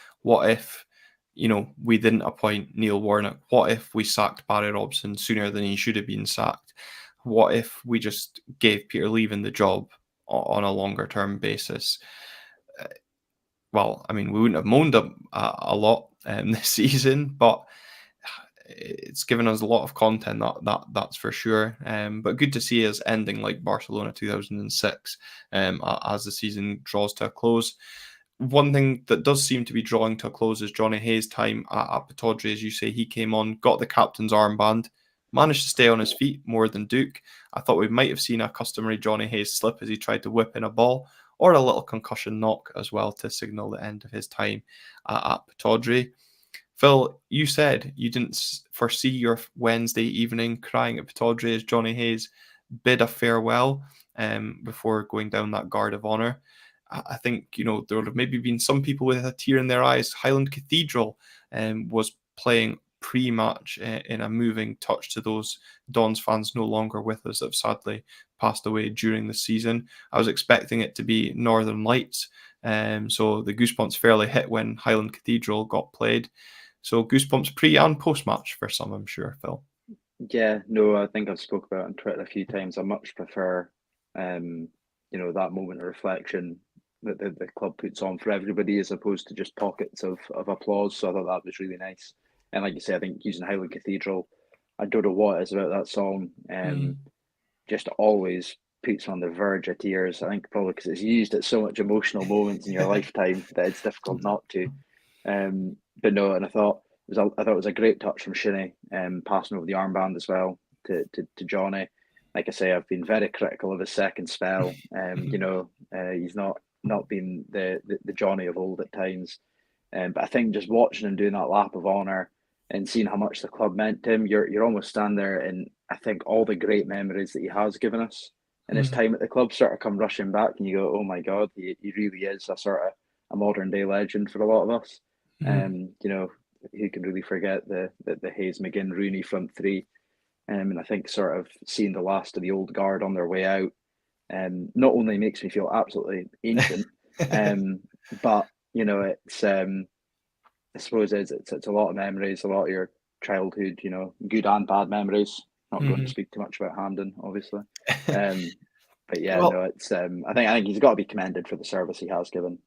we didn't appoint Neil Warnock? What if we sacked Barry Robson sooner than he should have been sacked? What if we just gave Peter Leven the job on a longer term basis? Well, I mean, we wouldn't have moaned a lot this season, but it's given us a lot of content, that's for sure. But good to see us ending like Barcelona 2006 as the season draws to a close. One thing that does seem to be drawing to a close is Johnny Hayes' time at Pittodrie. As you say, he came on, got the captain's armband, managed to stay on his feet more than Duke. I thought we might have seen a customary Johnny Hayes slip as he tried to whip in a ball, or a little concussion knock as well to signal the end of his time at Pittodrie. Phil, you said you didn't foresee your Wednesday evening crying at Pittodrie as Johnny Hayes bid a farewell before going down that guard of honour. I think, there would have maybe been some people with a tear in their eyes. Highland Cathedral was playing pre-match in a moving touch to those Dons fans no longer with us that have sadly passed away during the season. I was expecting it to be Northern Lights, so the goosebumps fairly hit when Highland Cathedral got played. So goosebumps pre and post-match for some, I'm sure, Phil. Yeah, no, I think I've spoke about it on Twitter a few times. I much prefer, that moment of reflection that the club puts on for everybody, as opposed to just pockets of applause. So I thought that was really nice. And like you say, I think using Highland Cathedral, I don't know what it is about that song, just always puts on the verge of tears. I think probably because it's used at so much emotional moments in your lifetime that it's difficult not to. But no, and I thought it was a great touch from Shinnie, passing over the armband as well to Johnny. Like I say, I've been very critical of his second spell. He's not been the Johnny of old at times. But I think just watching him doing that lap of honour and seeing how much the club meant to him, you're almost standing there, and I think all the great memories that he has given us in his time at the club sort of come rushing back, and you go, oh my God, he really is a sort of a modern day legend for a lot of us. Who can really forget the Hayes, McGinn, Rooney front three? And I think sort of seeing the last of the old guard on their way out, not only makes me feel absolutely ancient, but it's I suppose it's a lot of memories, a lot of your childhood, good and bad memories. Not going to speak too much about Hampden, obviously. But yeah, well, no, it's I think he's got to be commended for the service he has given.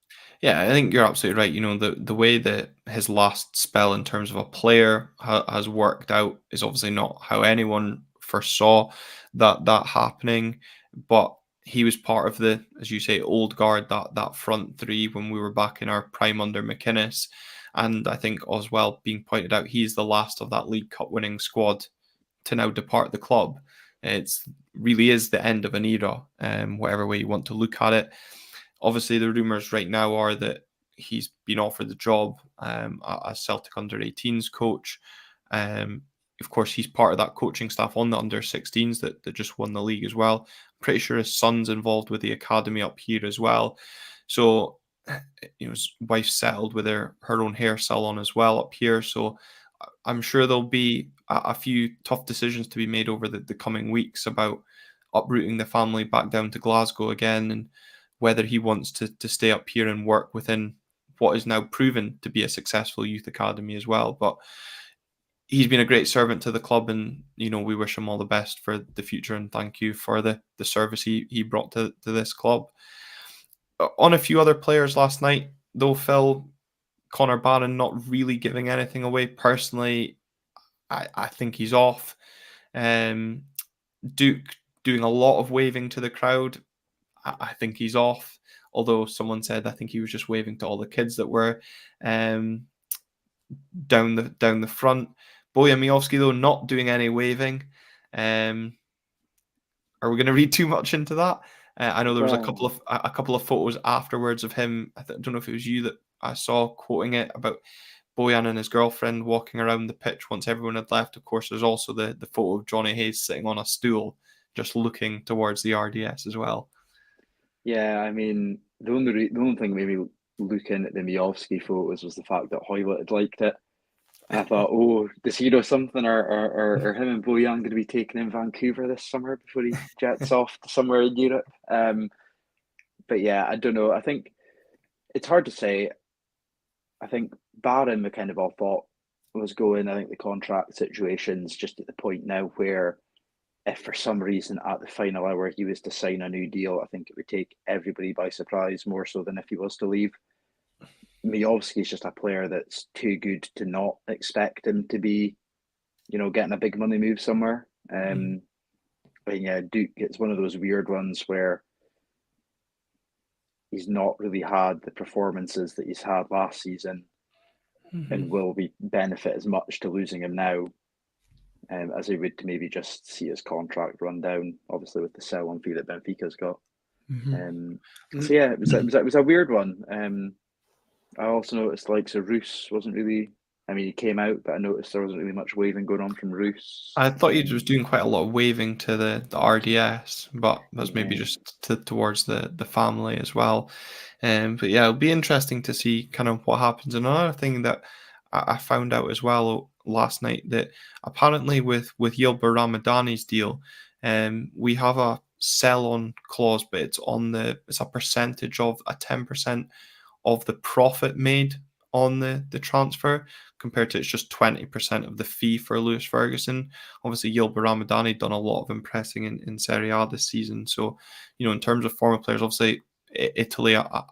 Yeah, I think you're absolutely right. The way that his last spell in terms of a player has worked out is obviously not how anyone foresaw that happening, but he was part of the, as you say, old guard, that front three when we were back in our prime under McInnes. And I think as well, being pointed out, he's the last of that League Cup winning squad to now depart the club. It's really is the end of an era, whatever way you want to look at it. Obviously, the rumours right now are that he's been offered the job as Celtic under-18s coach. Of course, he's part of that coaching staff on the under-16s that just won the league as well. I'm pretty sure his son's involved with the academy up here as well. So, his wife's settled with her own hair salon as well up here. So, I'm sure there'll be a few tough decisions to be made over the coming weeks about uprooting the family back down to Glasgow again, and whether he wants to stay up here and work within what is now proven to be a successful youth academy as well. But he's been a great servant to the club, and we wish him all the best for the future, and thank you for the service he brought to this club. On a few other players last night, though, Phil, Connor Barron not really giving anything away. Personally, I think he's off. Duke doing a lot of waving to the crowd. I think he's off. Although someone said I think he was just waving to all the kids that were down the front. Bojan Miovski, though, not doing any waving. Are we going to read too much into that? I know there was a couple of photos afterwards of him. I don't know if it was you that I saw quoting it about Bojan and his girlfriend walking around the pitch once everyone had left. Of course, there's also the photo of Johnny Hayes sitting on a stool, just looking towards the RDS as well. Yeah, I mean, the only thing maybe looking at the Miovski photos was the fact that Hoilett had liked it. And I thought, does he know something, or him and Bojan going to be taken in Vancouver this summer before he jets off to somewhere in Europe? But yeah, I don't know. I think it's hard to say. I think Barron, we kind of all thought was going. I think the contract situation's just at the point now where if for some reason at the final hour he was to sign a new deal, I think it would take everybody by surprise, more so than if he was to leave. Miovski's just a player that's too good to not expect him to be, getting a big money move somewhere. But yeah, Duke, it's one of those weird ones where he's not really had the performances that he's had last season, and will we benefit as much to losing him now as he would to maybe just see his contract run down, obviously with the sell-on fee that Benfica's got. So yeah, it was a weird one. I also noticed Roos wasn't really. I mean, he came out, but I noticed there wasn't really much waving going on from Roos. I thought he was doing quite a lot of waving to the RDS, but that's maybe just towards the family as well. But yeah, it'll be interesting to see kind of what happens. And another thing that I found out as well last night, that apparently with Yilba Ramadani's deal, we have a sell-on clause, but it's a percentage of a 10% of the profit made on the transfer, compared to it's just 20% of the fee for Lewis Ferguson. Obviously, Yilba Ramadani done a lot of impressing in Serie A this season. So, in terms of former players, obviously Italy, a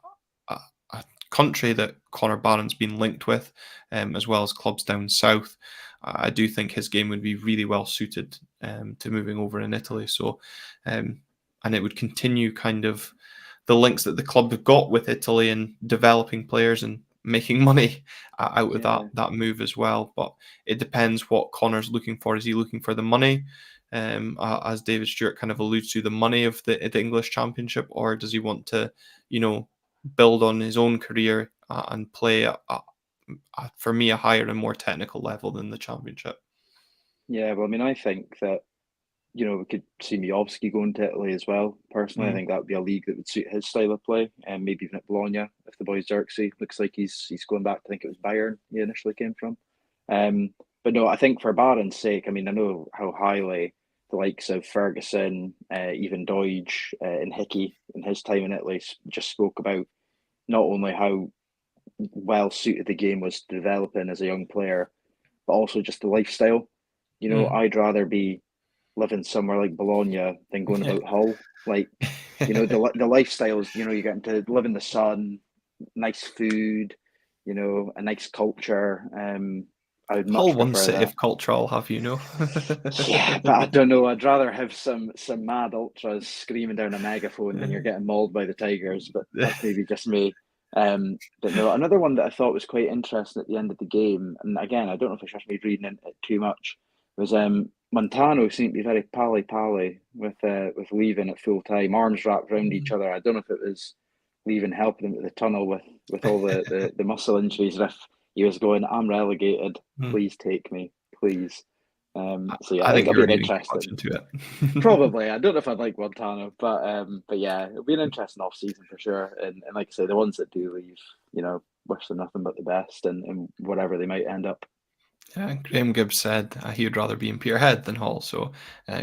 country that Connor Barron's been linked with, as well as clubs down south. I do think his game would be really well suited to moving over in Italy. So, and it would continue kind of the links that the club have got with Italy and developing players and making money out of that move as well. But it depends what Connor's looking for. Is he looking for the money, as David Stewart kind of alludes to, the money of the English Championship, or does he want to, build on his own career and play for me a higher and more technical level than the Championship? Yeah, well, I mean, I think that we could see Miovski going to Italy as well. Personally, I think that would be a league that would suit his style of play, and maybe even at Bologna if the boys Xerxes looks like he's going back. I think it was Bayern he initially came from. But no, I think for Barron's sake, I mean, I know how highly the likes of Ferguson, even Doige and Hickey in his time in Italy just spoke about not only how well suited the game was to develop in as a young player, but also just the lifestyle. I'd rather be living somewhere like Bologna than going about Hull. The lifestyles, you're getting to live in the sun, nice food, a nice culture. I would Hull much one prefer city that. of culture, I'll have you know. Yeah, but I don't know. I'd rather have some mad ultras screaming down a megaphone than you're getting mauled by the Tigers. But that's maybe just me. But no, another one that I thought was quite interesting at the end of the game, and again, I don't know if it's just me reading into it too much, was Montano seemed to be very pally with Leaving at full time, arms wrapped around each other. I don't know if it was Leaving helping him to the tunnel with all the muscle injuries, or if he was going, "I'm relegated, please take me, please." So yeah, I think think it'll you're be an reading too much interesting. into it. Probably, I don't know if I'd like Montano, but yeah, it'll be an interesting off season for sure. And like I say, the ones that do leave, wish them nothing but the best and whatever they might end up. Yeah, Graham Gibbs said he would rather be in Peterhead than Hull, so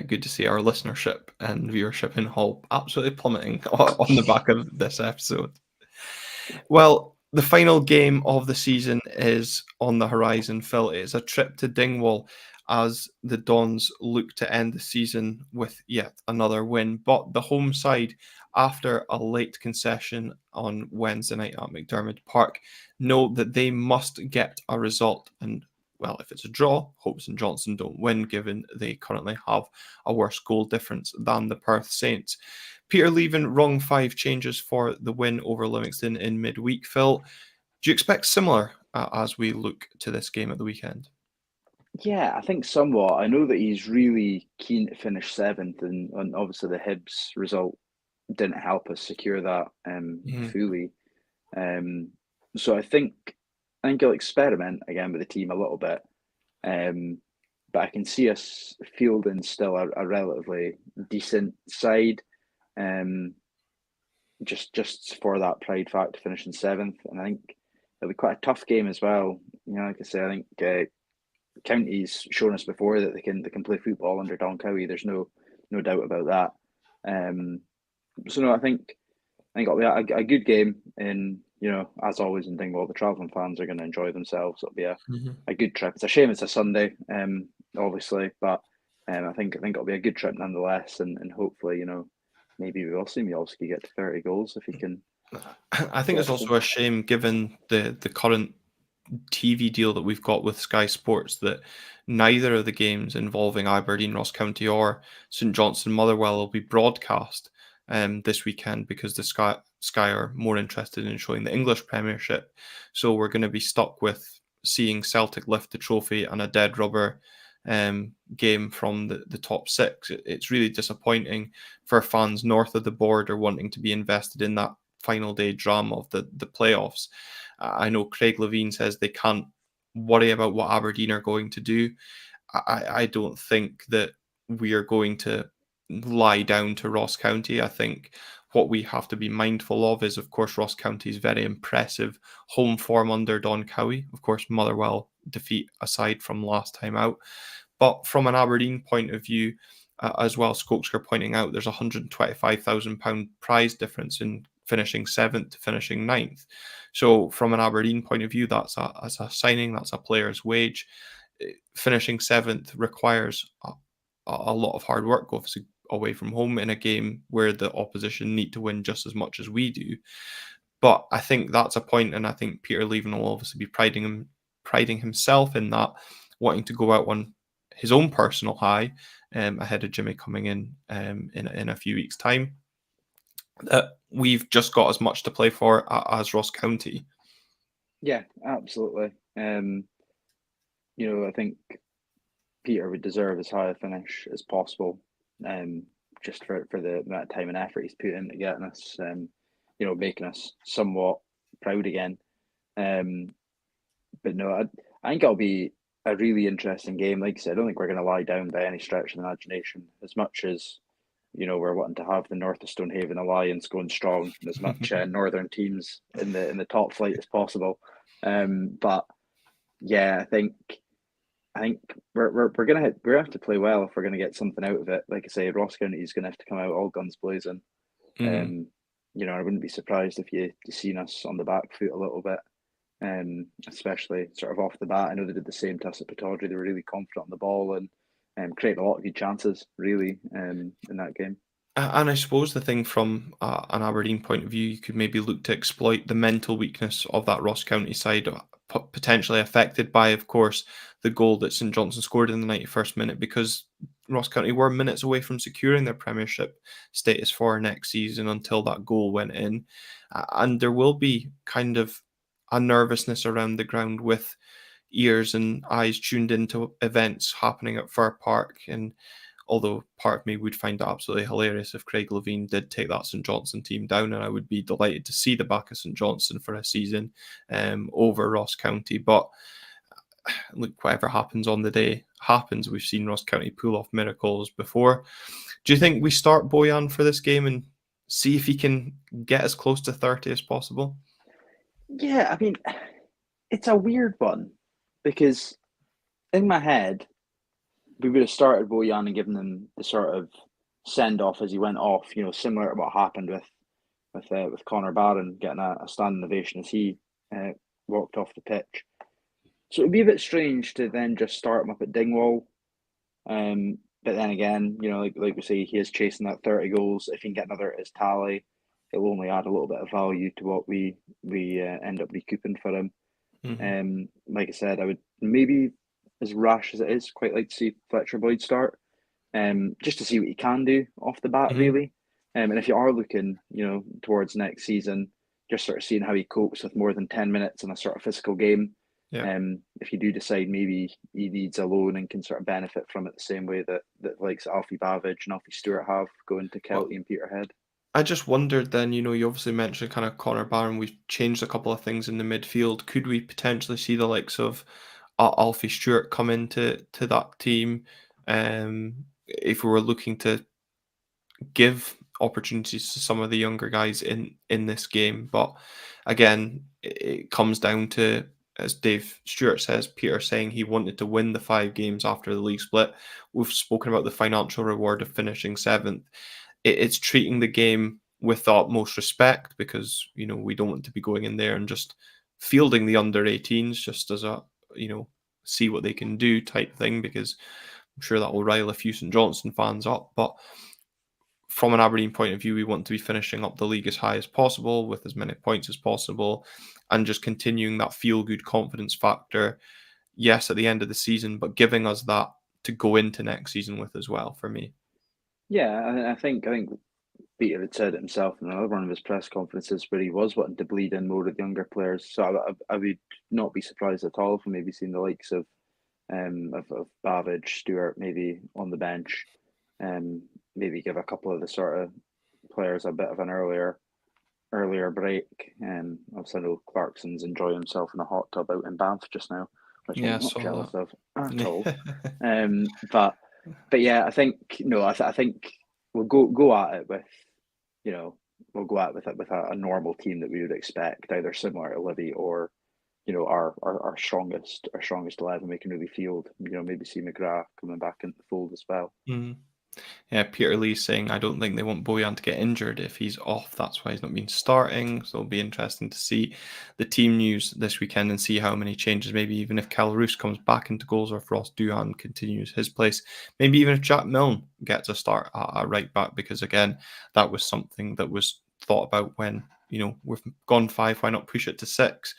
good to see our listenership and viewership in Hull absolutely plummeting on the back of this episode. Well, the final game of the season is on the horizon, Phil. It's a trip to Dingwall as the Dons look to end the season with yet another win. But the home side, after a late concession on Wednesday night at McDermott Park, know that they must get a result. And, well, if it's a draw, Hopes and Johnson don't win, given they currently have a worse goal difference than the Perth Saints. Peter Leaving, wrong 5 changes for the win over Livingston in midweek. Phil, do you expect similar as we look to this game at the weekend? Yeah, I think somewhat. I know that he's really keen to finish seventh, and obviously the Hibs result didn't help us secure that fully. So I think he'll experiment again with the team a little bit. But I can see us fielding still a relatively decent side. Just for that pride factor, finishing seventh, and I think it'll be quite a tough game as well. Like I say, I think County's shown us before that they can play football under Don Cowie. There's no doubt about that. So no, I think it'll be a good game. And as always in Dingwall, the travelling fans are going to enjoy themselves. It'll be a good trip. It's a shame it's a Sunday, obviously, but I think it'll be a good trip nonetheless. And hopefully, maybe we will see Miolski get to 30 goals if he can. I think it's also a shame, given the current TV deal that we've got with Sky Sports, that neither of the games involving Aberdeen, Ross County or St Johnstone Motherwell will be broadcast this weekend, because the Sky are more interested in showing the English Premiership. So we're going to be stuck with seeing Celtic lift the trophy and a dead rubber game from the top 6. It's really disappointing for fans north of the border wanting to be invested in that final day drama of the playoffs. I know Craig Levine says they can't worry about what Aberdeen are going to do. I don't think that we are going to lie down to Ross County. I think what we have to be mindful of is, of course, Ross County's very impressive home form under Don Cowie. Of course, Motherwell defeat aside from last time out. But from an Aberdeen point of view, as well, Skokesker pointing out, there's a £125,000 prize difference in finishing 7th to finishing 9th. So from an Aberdeen point of view, that's a signing, that's a player's wage. Finishing 7th requires a lot of hard work, obviously, away from home in a game where the opposition need to win just as much as we do. But I think that's a point, and I think Peter Leaving will obviously be priding himself in that, wanting to go out on his own personal high ahead of Jimmy coming in a few weeks' time. We've just got as much to play for as Ross County. Yeah, absolutely. I think Peter would deserve as high a finish as possible, just for the amount of time and effort he's put into getting us, making us somewhat proud again. But no, I think it'll be a really interesting game. Like I said, I don't think we're going to lie down by any stretch of the imagination, as much as we're wanting to have the North of Stonehaven Alliance going strong, and as much northern teams in the top flight as possible. But yeah, I think we're gonna have to play well if we're gonna get something out of it. Like I say, Ross County is gonna have to come out all guns blazing. I wouldn't be surprised if you seen us on the back foot a little bit, especially sort of off the bat. I know they did the same to us at Pittodrie. They were really confident on the ball and created a lot of good chances, really, in that game. And I suppose the thing from an Aberdeen point of view, you could maybe look to exploit the mental weakness of that Ross County side. potentially affected by, of course, the goal that St Johnstone scored in the 91st minute, because Ross County were minutes away from securing their Premiership status for next season until that goal went in. And there will be kind of a nervousness around the ground with ears and eyes tuned into events happening at Fir Park. And although part of me would find it absolutely hilarious if Craig Levein did take that St Johnstone team down, and I would be delighted to see the back of St Johnstone for a season over Ross County. But look, whatever happens on the day happens. We've seen Ross County pull off miracles before. Do you think we start Bojan for this game and see if he can get as close to 30 as possible? Yeah, I mean, it's a weird one, because in my head, we would have started Bojan and given them the sort of send off as he went off, similar to what happened with Connor Barron getting a standing ovation as he walked off the pitch. So it'd be a bit strange to then just start him up at Dingwall. But then again, like we say, he is chasing that 30 goals. If he can get another at his tally, it'll only add a little bit of value to what we end up recouping for him. Mm-hmm. Like I said, I would maybe, as rash as it is, quite like to see Fletcher Boyd start, just to see what he can do off the bat, really. And if you are looking, towards next season, just sort of seeing how he copes with more than 10 minutes in a sort of physical game. Yeah. If you do decide maybe he needs a loan and can sort of benefit from it the same way that likes Alfie Bavidge and Alfie Stewart have going to Kelty and Peterhead. I just wondered then, you obviously mentioned kind of Connor Barron. We've changed a couple of things in the midfield. Could we potentially see the likes of Alfie Stewart come into that team if we were looking to give opportunities to some of the younger guys in this game? But again, it comes down to, as Dave Stewart says, Peter saying he wanted to win the 5 games after the league split. We've spoken about the financial reward of finishing 7th. It's treating the game with the utmost respect, because we don't want to be going in there and just fielding the under 18s just as a see what they can do type thing, because I'm sure that will rile a few St Johnstone fans up. But from an Aberdeen point of view, we want to be finishing up the league as high as possible with as many points as possible, and just continuing that feel-good confidence factor, yes, at the end of the season, but giving us that to go into next season with as well, for me. Yeah, I think Peter had said it himself in another one of his press conferences where he was wanting to bleed in more with younger players. So I would not be surprised at all if we maybe seen the likes of Bavidge, Stewart maybe on the bench, maybe give a couple of the sort of players a bit of an earlier break. Obviously, I know Clarkson's enjoying himself in a hot tub out in Banff just now, which I'm not jealous of at all. But yeah, I think I think we'll go at it with we'll go at it with a normal team that we would expect, either similar to Livi or our strongest 11 we can really field. Maybe see McGrath coming back into the fold as well. Mm. Yeah, Peter Lee saying, I don't think they want Bojan to get injured if he's off. That's why he's not been starting. So it'll be interesting to see the team news this weekend and see how many changes, maybe even if Cal Roos comes back into goals or if Ross Doohan continues his place. Maybe even if Jack Milne gets a start at right back, because again, that was something that was thought about when we've gone 5, why not push it to 6?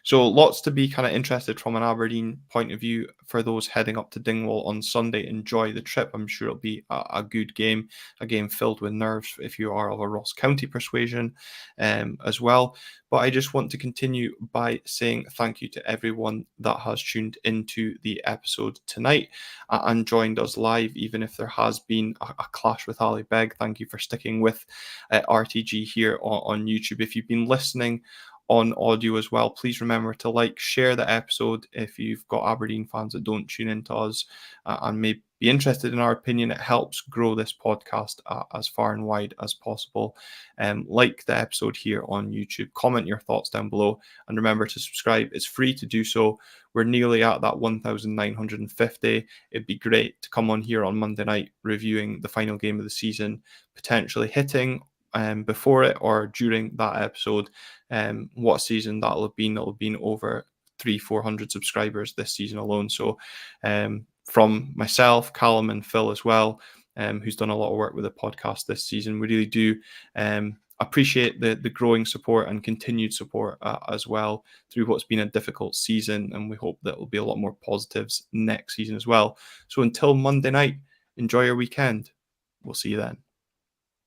So lots to be kind of interested from an Aberdeen point of view. For those heading up to Dingwall on Sunday, enjoy the trip. I'm sure it'll be a good game, a game filled with nerves if you are of a Ross County persuasion as well. But I just want to continue by saying thank you to everyone that has tuned into the episode tonight and joined us live, even if there has been a clash with Ali Beg. Thank you for sticking with RTG here on YouTube. If you've been listening on audio as well, please remember to share the episode if you've got Aberdeen fans that don't tune into us and may be interested in our opinion. It helps grow this podcast as far and wide as possible. Like the episode here on YouTube, comment your thoughts down below, and remember to subscribe. It's free to do so. We're nearly at that 1,950. It'd be great to come on here on Monday night reviewing the final game of the season, potentially hitting before it or during that episode what season that'll have been. It'll have been over 300-400 subscribers this season alone. So from myself, Callum and Phil as well, who's done a lot of work with the podcast this season, we really do appreciate the growing support and continued support as well through what's been a difficult season, and we hope that will be a lot more positives next season as well. So until Monday night, enjoy your weekend. We'll see you then.